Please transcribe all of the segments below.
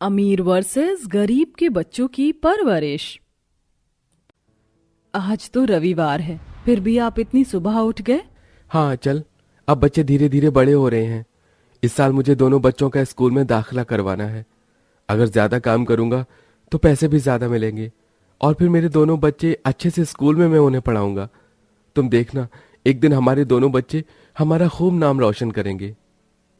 अमीर वर्सेस गरीब के बच्चों की परवरिश। आज तो रविवार है, फिर भी आप इतनी सुबह उठ गए। हाँ चल, अब बच्चे धीरे धीरे बड़े हो रहे हैं। इस साल मुझे दोनों बच्चों का स्कूल में दाखिला करवाना है। अगर ज्यादा काम करूंगा तो पैसे भी ज्यादा मिलेंगे और फिर मेरे दोनों बच्चे अच्छे से स्कूल में मैं उन्हें पढ़ाऊंगा। तुम देखना, एक दिन हमारे दोनों बच्चे हमारा खूब नाम रोशन करेंगे।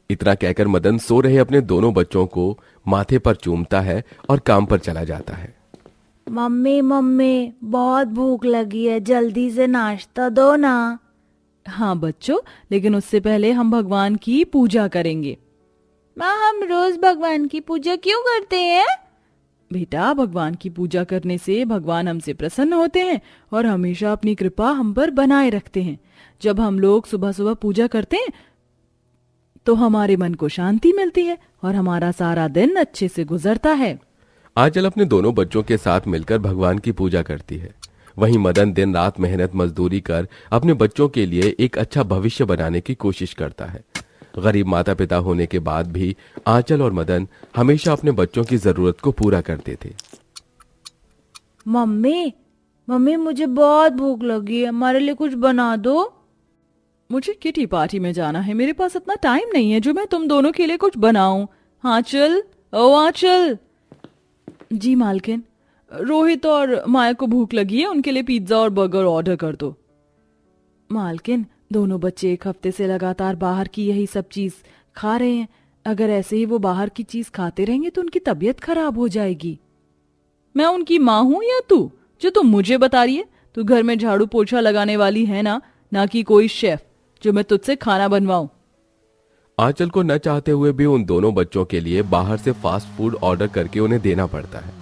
इतना कहकर मदन सो रहे अपने दोनों बच्चों को माथे पर चूमता है और काम पर चला जाता है। मम्मी मम्मी, बहुत भूख लगी है, जल्दी से नाश्ता दो ना। हाँ बच्चों, लेकिन उससे पहले हम भगवान की पूजा करेंगे। माँ, हम रोज भगवान की पूजा क्यों करते हैं? बेटा, भगवान की पूजा करने से भगवान हमसे प्रसन्न होते हैं और हमेशा अपनी कृपा हम पर बनाए रखते हैं। जब हम लोग सुबह सुबह पूजा करते हैं तो हमारे मन को शांति मिलती है और हमारा सारा दिन अच्छे से गुजरता है। आंचल अपने दोनों बच्चों के साथ मिलकर भगवान की पूजा करती है। वहीं मदन दिन रात मेहनत मजदूरी कर अपने बच्चों के लिए एक अच्छा भविष्य बनाने की कोशिश करता है। गरीब माता पिता होने के बाद भी आंचल और मदन हमेशा अपने बच्चों की जरूरत को पूरा करते थे। मम्मी मम्मी, मुझे बहुत भूख लगी है, हमारे लिए कुछ बना दो। मुझे किटी पार्टी में जाना है, मेरे पास इतना टाइम नहीं है जो मैं तुम दोनों के लिए कुछ बनाऊं। आंचल, ओ आंचल। जी मालकिन, रोहित और माया को भूख लगी है, उनके लिए पिज्जा और बर्गर ऑर्डर कर दो। मालकिन, दोनों बच्चे एक हफ्ते से लगातार बाहर की यही सब चीज खा रहे हैं। अगर ऐसे ही वो बाहर की चीज खाते रहेंगे तो उनकी तबीयत खराब हो जाएगी। मैं उनकी माँ हूं या तू जो तुम मुझे बता रही है? तू घर में झाड़ू पोछा लगाने वाली है ना कि कोई शेफ जो मैं तुझसे खाना बनवाऊं। आंचल को न चाहते हुए भी उन दोनों बच्चों के लिए बाहर से फास्ट फूड ऑर्डर करके उन्हें देना पड़ता है।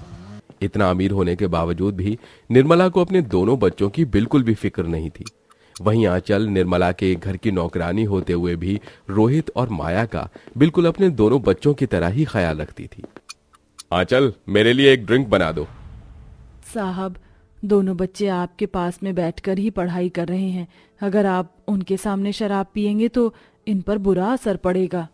इतना अमीर होने के बावजूद भी निर्मला को अपने दोनों बच्चों की बिल्कुल भी फिक्र नहीं थी। वहीं आंचल निर्मला के घर की नौकरानी होते हुए भी रोहित और माया का बिल्कुल अपने दोनों बच्चों की तरह ही ख्याल रखती थी। आंचल, मेरे लिए एक ड्रिंक बना दो। साहब, दोनों बच्चे आपके पास में बैठकर ही पढ़ाई कर रहे हैं। अगर आप उनके सामने शराब पिएंगे तो इन पर बुरा असर पड़ेगा।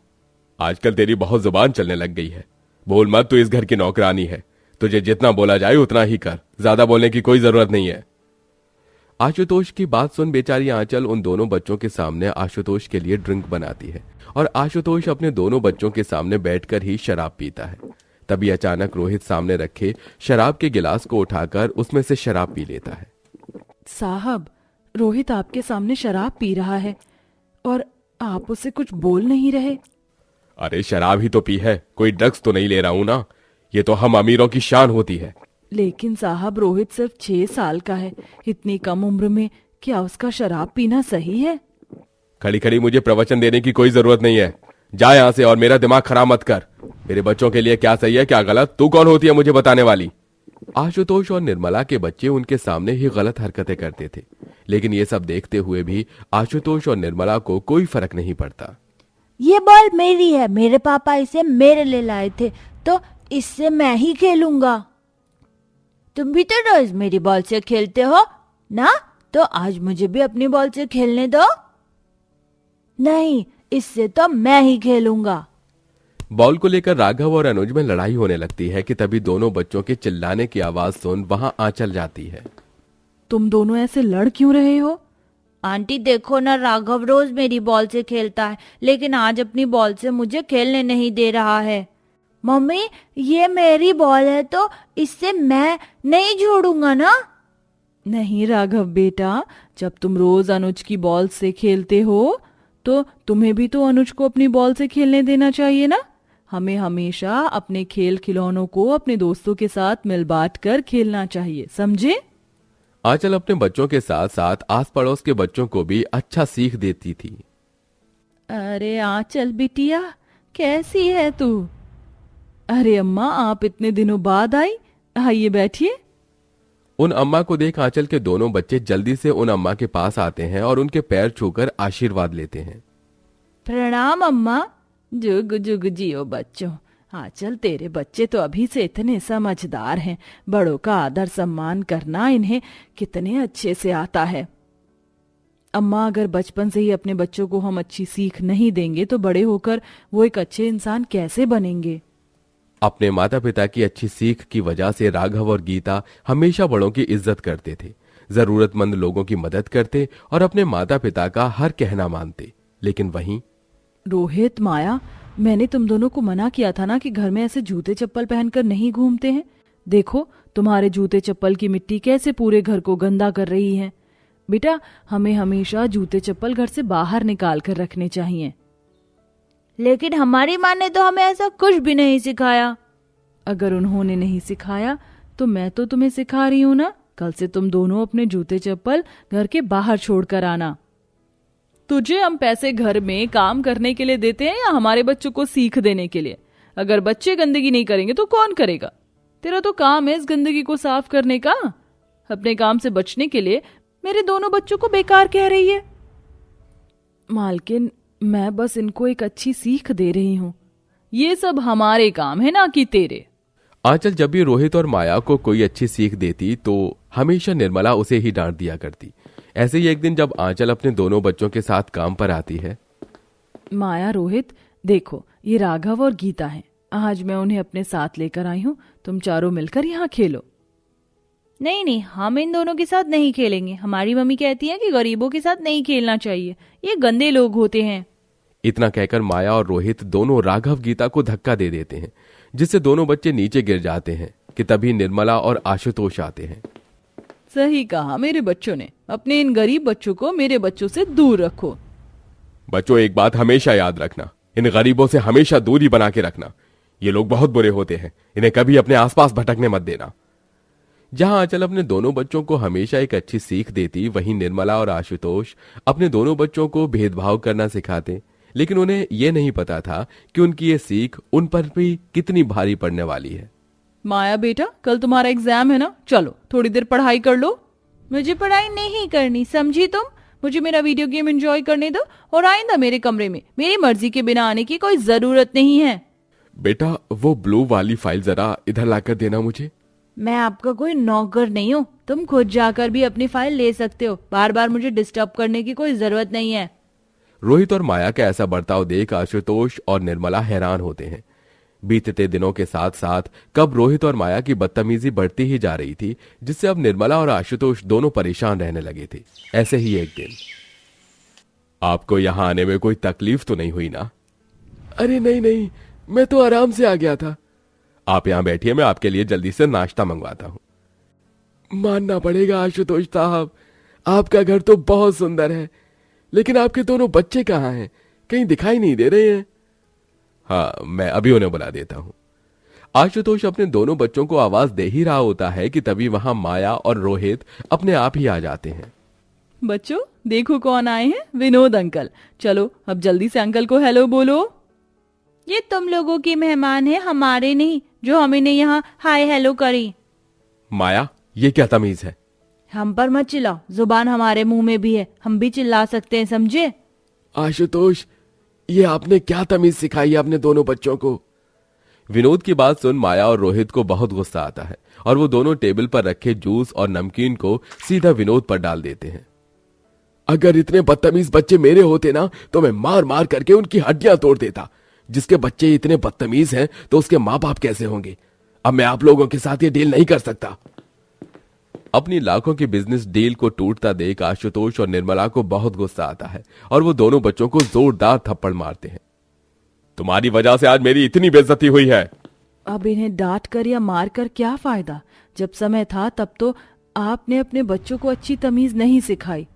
आजकल तेरी बहुत जुबान चलने लग गई है। बोल मत, तू इस घर की नौकरानी है। तुझे जितना बोला जाए उतना ही कर, ज्यादा बोलने की कोई जरूरत नहीं है। आशुतोष की बात सुन बेचारी आंचल उन दोनों बच्चों के सामने आशुतोष के लिए ड्रिंक बनाती है और आशुतोष अपने दोनों बच्चों के सामने बैठकर ही शराब पीता है। तभी अचानक रोहित सामने रखे शराब के गिलास को उठाकर उसमें से शराब पी लेता है। साहब, रोहित आपके सामने शराब पी रहा है और आप उसे कुछ बोल नहीं रहे। अरे शराब ही तो पी है, कोई ड्रग्स तो नहीं ले रहा हूं ना। ये तो हम अमीरों की शान होती है। लेकिन साहब, रोहित सिर्फ 6 साल का है। इतनी कम उम्र में क्या उसका शराब पीना सही है? खड़ी खड़ी मुझे प्रवचन देने की कोई जरूरत नहीं है। जा यहां से और मेरा दिमाग खराब मत कर। मेरे बच्चों के लिए क्या सही है क्या गलत, तू कौन होती है मुझे बताने वाली? आशुतोष और निर्मला के बच्चे उनके सामने ही गलत हरकतें करते थे, लेकिन ये सब देखते हुए भी आशुतोष और निर्मला को कोई फर्क नहीं पड़ता। ये बॉल मेरी है, मेरे पापा इसे मेरे लिए लाए थे, तो इससे मैं ही खेलूंगा। तुम भी तो रोज मेरी बॉल से खेलते हो ना, तो आज मुझे भी अपनी बॉल से खेलने दो। नहीं, इससे तो मैं ही खेलूंगा। बॉल को लेकर राघव और अनुज में लड़ाई होने लगती है कि तभी दोनों बच्चों के चिल्लाने की आवाज सुन वहां आंचल जाती है। तुम दोनों ऐसे लड़ क्यों रहे हो? आंटी देखो ना, राघव रोज मेरी बॉल से खेलता है, लेकिन आज अपनी बॉल से मुझे खेलने नहीं दे रहा है। मम्मी, ये मेरी बॉल है तो इससे मैं नहीं छोड़ूंगा ना। नहीं राघव बेटा, जब तुम रोज अनुज की बॉल से खेलते हो तो तुम्हें भी तो अनुज को अपनी बॉल से खेलने देना चाहिए ना। हमें हमेशा अपने खेल खिलौनों को अपने दोस्तों के साथ मिल बांट कर खेलना चाहिए, समझे? आंचल अपने बच्चों के साथ साथ आस पड़ोस के बच्चों को भी अच्छा सीख देती थी। अरे आंचल बिटिया, कैसी है तू? अरे अम्मा, आप इतने दिनों बाद आई, आइए बैठिए। उन अम्मा को देख आंचल के दोनों बच्चे जल्दी से उन अम्मा के पास आते हैं और उनके पैर छूकर आशीर्वाद लेते हैं। प्रणाम अम्मा। जुग जुग जियो बच्चों। आंचल, तेरे बच्चे तो अभी से इतने समझदार हैं। बड़ों का आदर सम्मान करना इन्हें कितने अच्छे से आता है। अम्मा, अगर बचपन से ही अपने बच्चों को हम अच्छी सीख नहीं देंगे तो बड़े होकर वो एक अच्छे इंसान कैसे बनेंगे? अपने माता पिता की अच्छी सीख की वजह से राघव और गीता हमेशा बड़ों की इज्जत करते थे, जरूरतमंद लोगों की मदद करते और अपने माता पिता का हर कहना मानते। लेकिन वहीं रोहित, माया, मैंने तुम दोनों को मना किया था ना कि घर में ऐसे जूते चप्पल पहनकर नहीं घूमते हैं। देखो तुम्हारे जूते चप्पल की मिट्टी कैसे पूरे घर को गंदा कर रही है। बेटा, हमें हमेशा जूते चप्पल घर से बाहर निकाल कर रखने चाहिए। लेकिन हमारी माँ ने तो हमें ऐसा कुछ भी नहीं सिखाया। अगर उन्होंने नहीं सिखाया तो मैं तो तुम्हें सिखा रही हूं ना। कल से तुम दोनों अपने जूते चप्पल घर के बाहर छोड़कर आना। तुझे हम पैसे घर में काम करने के लिए देते हैं या हमारे बच्चों को सीख देने के लिए? अगर बच्चे गंदगी नहीं करेंगे तो कौन करेगा? तेरा तो काम है इस गंदगी को साफ करने का। अपने काम से बचने के लिए मेरे दोनों बच्चों को बेकार कह रही है। मालकिन, मैं बस इनको एक अच्छी सीख दे रही हूँ। ये सब हमारे काम है ना कि तेरे। आंचल जब भी रोहित और माया को कोई अच्छी सीख देती तो हमेशा निर्मला उसे ही डांट दिया करती। ऐसे ही एक दिन जब आंचल अपने दोनों बच्चों के साथ काम पर आती है। माया, रोहित, देखो ये राघव और गीता हैं। आज मैं उन्हें अपने साथ लेकर आई हूँ। तुम चारों मिलकर यहाँ खेलो। नहीं नहीं, हम इन दोनों के साथ नहीं खेलेंगे। हमारी मम्मी कहती है कि गरीबों के साथ नहीं खेलना चाहिए, ये गंदे लोग होते हैं। इतना कहकर माया और रोहित दोनों राघव गीता को धक्का दे देते हैं, जिससे दोनों बच्चे नीचे गिर जाते हैं कि तभी निर्मला और आशुतोष आते हैं। सही कहा मेरे बच्चों ने। अपने इन गरीब बच्चों को मेरे बच्चों से दूर रखो। बच्चों, एक बात हमेशा याद रखना, इन गरीबों से हमेशा दूरी बना के रखना। ये लोग बहुत बुरे होते हैं, इन्हें कभी अपने आसपास भटकने मत देना। जहां आंचल अपने दोनों बच्चों को हमेशा एक अच्छी सीख देती, वहीं निर्मला और आशुतोष अपने दोनों बच्चों को भेदभाव करना सिखाते। लेकिन उन्हें यह नहीं पता था कि उनकी ये सीख उन पर भी कितनी भारी पड़ने वाली है। माया बेटा, कल तुम्हारा एग्जाम है ना, चलो थोड़ी देर पढ़ाई कर लो। मुझे पढ़ाई नहीं करनी, समझी तुम? मुझे मेरा वीडियो गेम एंजॉय करने दो और आइंदा मेरे कमरे में मेरी मर्जी के बिना आने की कोई जरूरत नहीं है। बेटा, वो ब्लू वाली फाइल जरा इधर लाकर देना मुझे। मैं आपका कोई नौकर नहीं हूँ, तुम खुद जाकर भी अपनी फाइल ले सकते हो। बार बार मुझे डिस्टर्ब करने की कोई जरूरत नहीं है। रोहित और माया का ऐसा बर्ताव देख आशुतोष और निर्मला हैरान होते हैं। बीतते दिनों के साथ साथ कब रोहित और माया की बदतमीजी बढ़ती ही जा रही थी, जिससे अब निर्मला और आशुतोष दोनों परेशान रहने लगे थे। ऐसे ही एक दिन, आपको यहां आने में कोई तकलीफ तो नहीं हुई ना? अरे नहीं नहीं, मैं तो आराम से आ गया था। आप यहां बैठिए, मैं आपके लिए जल्दी से नाश्ता मंगवाता हूं। मानना पड़ेगा आशुतोष साहब, आपका घर तो बहुत सुंदर है, लेकिन आपके दोनों बच्चे कहाँ हैं? कहीं दिखाई नहीं दे रहे हैं। हाँ, मैं अभी उन्हें बुला देता हूं। आशुतोष अपने दोनों बच्चों को आवाज दे ही रहा होता है कि तभी वहां माया और रोहित अपने आप ही आ जाते हैं। बच्चों, देखो कौन आए हैं, विनोद अंकल। चलो अब जल्दी से अंकल को हेलो बोलो। ये तुम लोगों के मेहमान हैं, हमारे नहीं, जो हमें ने यहाँ हाय हेलो करी। माया, ये क्या तमीज है? हम पर मत चिल्लाओ, जुबान हमारे मुंह में भी है, हम भी चिल्ला सकते हैं, समझे? आशुतोष, ये आपने क्या तमीज सिखाई है अपने दोनों बच्चों को? विनोद की बात सुन माया और रोहित को बहुत गुस्सा आता है और वो दोनों टेबल पर रखे जूस और नमकीन को सीधा विनोद पर डाल देते हैं। अगर इतने बदतमीज बच्चे मेरे होते ना, तो मैं मार मार करके उनकी हड्डियां तोड़ देता। जिसके बच्चे इतने बदतमीज हैं तो उसके माँ बाप कैसे होंगे? अब मैं आप लोगों के साथ ये डील नहीं कर सकता। अपनी लाखों की बिजनेस डील को टूटता देख आशुतोष और निर्मला को बहुत गुस्सा आता है और वो दोनों बच्चों को जोरदार थप्पड़ मारते हैं। तुम्हारी वजह से आज मेरी इतनी बेइज्जती हुई है। अब इन्हें डांट कर या मार कर क्या फायदा? जब समय था तब तो आपने अपने बच्चों को अच्छी तमीज नहीं सिखाई।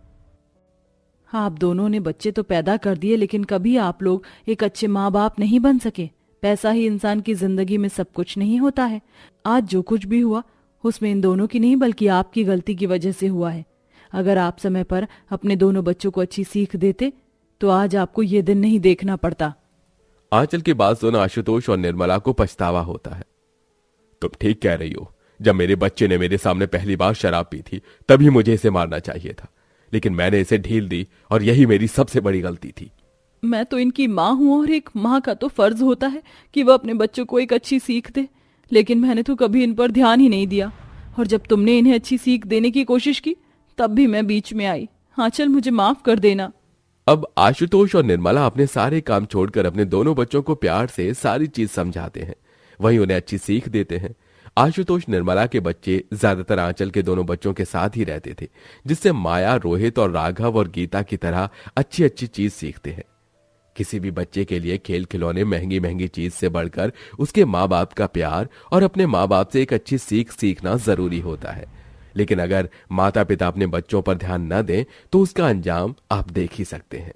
आप दोनों ने बच्चे तो पैदा कर दिए, लेकिन कभी आप लोग एक अच्छे माँ बाप नहीं बन सके। पैसा ही इंसान की जिंदगी में सब कुछ नहीं होता है। आज जो कुछ भी हुआ उसमें इन दोनों की नहीं बल्कि आपकी गलती की वजह से हुआ है। अगर आप समय पर अपने दोनों बच्चों को अच्छी सीख देते तो आज आपको ये दिन नहीं देखना पड़ता। आंचल की बात सुन आशुतोष और निर्मला को पछतावा होता है। तुम ठीक कह रही हो, जब मेरे बच्चे ने मेरे सामने पहली बार शराब पी थी तभी मुझे इसे मारना चाहिए था, लेकिन मैंने इसे ढील दी और यही मेरी सबसे बड़ी गलती थी। मैं तो इनकी माँ हूं और एक माँ का तो फर्ज होता है कि वह अपने बच्चों को एक अच्छी सीख दे, लेकिन मैंने तो कभी इन पर ध्यान ही नहीं दिया। और जब तुमने इन्हें अच्छी सीख देने की कोशिश की तब भी मैं बीच में आई। हाँ चल, मुझे माफ कर देना। अब आशुतोष और निर्मला अपने सारे काम छोड़कर अपने दोनों बच्चों को प्यार से सारी चीज समझाते हैं। वहीं उन्हें अच्छी सीख देते हैं। आशुतोष निर्मला के बच्चे ज्यादातर आंचल के दोनों बच्चों के साथ ही रहते थे, जिससे माया, रोहित और राघव और गीता की तरह अच्छी अच्छी चीज सीखते हैं। किसी भी बच्चे के लिए खेल खिलौने महंगी महंगी चीज से बढ़कर उसके माँ बाप का प्यार और अपने माँ बाप से एक अच्छी सीख सीखना जरूरी होता है। लेकिन अगर माता पिता अपने बच्चों पर ध्यान न दें तो उसका अंजाम आप देख ही सकते हैं।